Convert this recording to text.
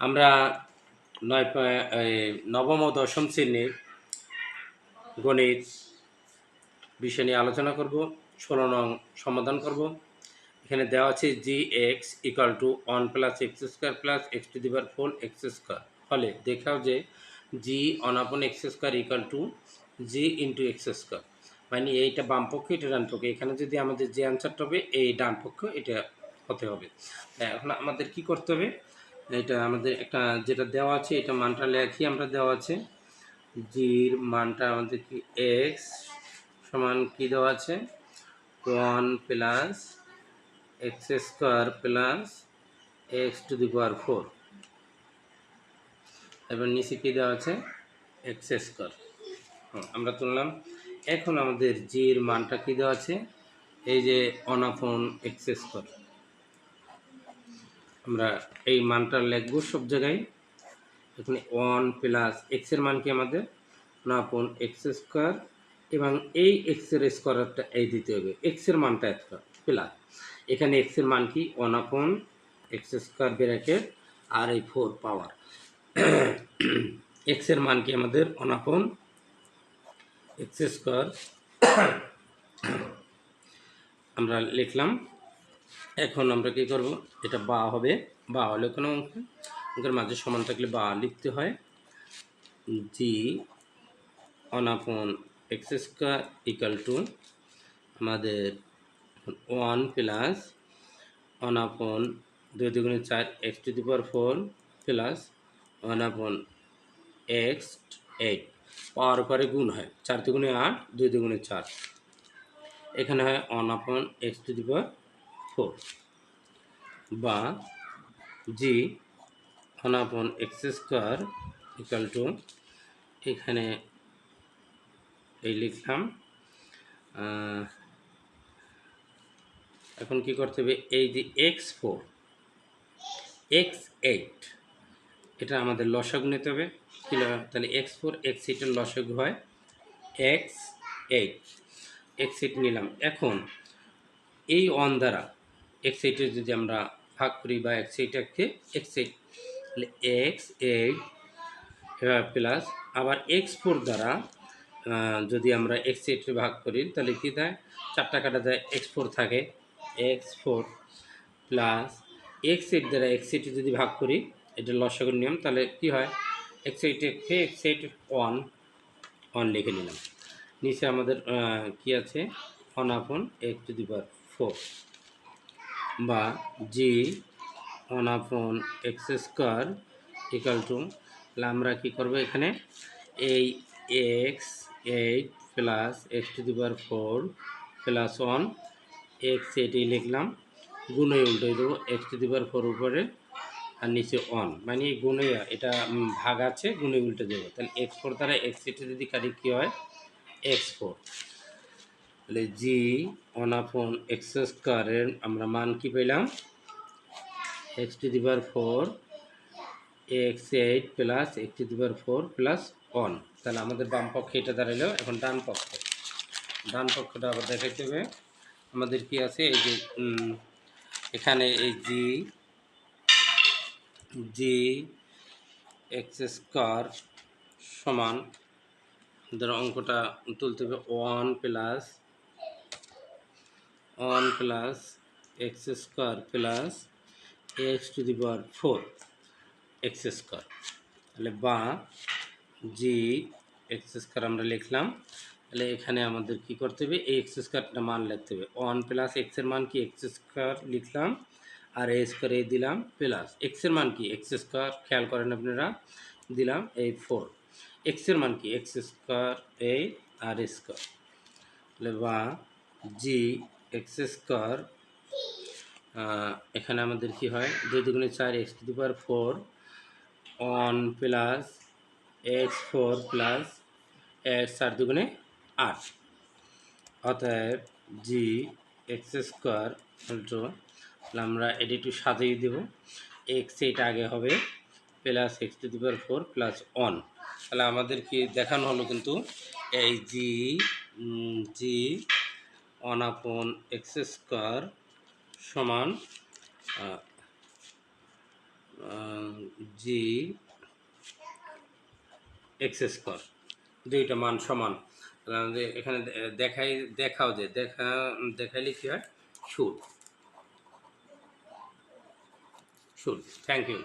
আমরা নবম ও দশম শ্রেণীর গণিত বিষয় নিয়ে আলোচনা করব। 16 নং সমাধান করব। এখানে দেওয়া আছে gx equal to 1 plus x square plus x to the power 4 x square হলে দেখাও যে g 1/x square equal to g into x square, মানে এইটা বাম পক্ষ এটা ডান পক্ষ। এখানে যদি আমাদের যে অ্যান্সারটা হবে এই ডান পক্ষ এটা হতে হবে। এখন আমাদের কি করতে হবে, এটা আমাদের একটা যেটা দেওয়া আছে এটা মানটা লেখি আমরা। দেওয়া আছে জির মানটা আমাদের কি এক্স সমান কি দেওয়া আছে 1 plus x square plus x to the power 4, এবার নিচে কি দেওয়া আছে এক্স স্কোয়ার আমরা তুললাম। এখন আমাদের জির মানটা কি দেওয়া আছে এই যে 1/x স্কোয়ার, আমরা এই মানটা লিখবো সব জায়গায়। এখানে 1 প্লাস এক্সের মান কি আমাদের 1/x স্কোয়ার, এবং এই এক্সের স্কোয়ারটা এই দিতে হবে, এক্সের মানটা একটা প্লাস এখানে এক্সের মান কি 1/x স্কোয়ার ব্র্যাকেট আর এই 4 পাওয়ার এক্সের মান কি আমাদের 1/x স্কোয়ার আমরা লিখলাম। এখন আমরা কি করব, এটা বা হবে, বা হলে কোনো অঙ্কের মাঝে সমান থাকলে বা লিখতে হয়। জি 1/x স্কোয়ার ইকুয়াল টু আমাদের 1 প্লাস 1/2 দুগুণে 4 x to the power 4 plus 1/x 8 পাওয়ার পরে গুণ হয়, 4 দুগুণে 8 2 দুগুণে 4, এখানে হয় 1/x টু দি পাওয়ার 4 বা জি 1/x স্কোয়ার ইকুয়াল টু এখানে এই লিখলাম। এখন কি করতে হবে, এই যে x4 x8 এটা আমাদের লসাগু নিতে হবে। তাহলে x4 x8 এর লসাগু হয় x8, x8 নিলাম। এখন এই 1 দ্বারা x8 এর যদি আমরা ভাগ করি বা x8কে x8 তাহলে x8 প্লাস আবার x4 দ্বারা যদি আমরা x8 ভাগ করি তাহলে কি দেয়, 4টা কাটা যায় x4 থাকে, x4 প্লাস x8 দ্বারা x8 যদি ভাগ করি এটা লসাগুর নিয়ম, তাহলে কি হয় x8কে x8 1 লিখে নিলাম। নিচে আমাদের কি আছে 1/x টু দি পাওয়ার 4 বা জি 1/x স্কোয়ার ইকুয়াল টু, আমরা কি করব এখানে এই x8 plus x to the power 4 plus 1 x8 লিখলাম, গুণে উল্টে দেবো এক্স টু দি পাওয়ার 4 উপরে আর নিচে 1, মানে গুণে এটা ভাগ আছে গুণে উল্টে দেবো। তাহলে x4 দ্বারা x8 যদি কাটি কী হয় x4, তাহলে জি 1/x স্কোয়ারের আমরা মান কি পেলাম x to the power 4 x8 plus x to the power 4 plus 1। তাহলে আমাদের বাম পক্ষে এটা দাঁড়ালো। এখন ডান পক্ষটা আবার দেখাইতে হবে। আমাদের কি আছে এই যে এখানে এই জি এক্স স্কোয়ার সমান ধরো অঙ্কটা তুলতে হবে 1 plus x square plus x to the power 4 x square, তাহলে বা জি এক্স স্কোয়ার আমরা লিখলাম। তাহলে এখানে আমাদের কি করতে হবে, এই এক্স স্কোয়ারটা মান লিখতে হবে। 1 প্লাস এক্সের মান কি এক্স স্কোয়ার লিখলাম, আর এ স্কোয়ার এই দিলাম প্লাস এক্সের মান কি এক্স স্কোয়ার, খেয়াল করেন আপনারা, দিলাম এই 4, এক্সের মান কি এক্স স্কোয়ার এই আর স্কোয়ার, তাহলে বা জি এক্স স্কোয়ার এখানে আমাদের কি হয় 2 দুগুণে 4 x to the power 4 1 plus x4 plus x 4 দুগুণে 8, অতএব জি এক্স স্কোয়ার ইন্টু, আমরা এটি একটু সাজিয়ে দেব, x8 আগে হবে plus x to the power 4 plus 1। তাহলে আমাদের কি দেখানো হলো কিন্তু এই জি 1/x স্কোয়ার সমান জি এক্স স্কোয়ার, দুইটা মান সমান। তাহলে আমাদের এখানে দেখাও যে দেখাইলে কি হয়, শুড। Thank you.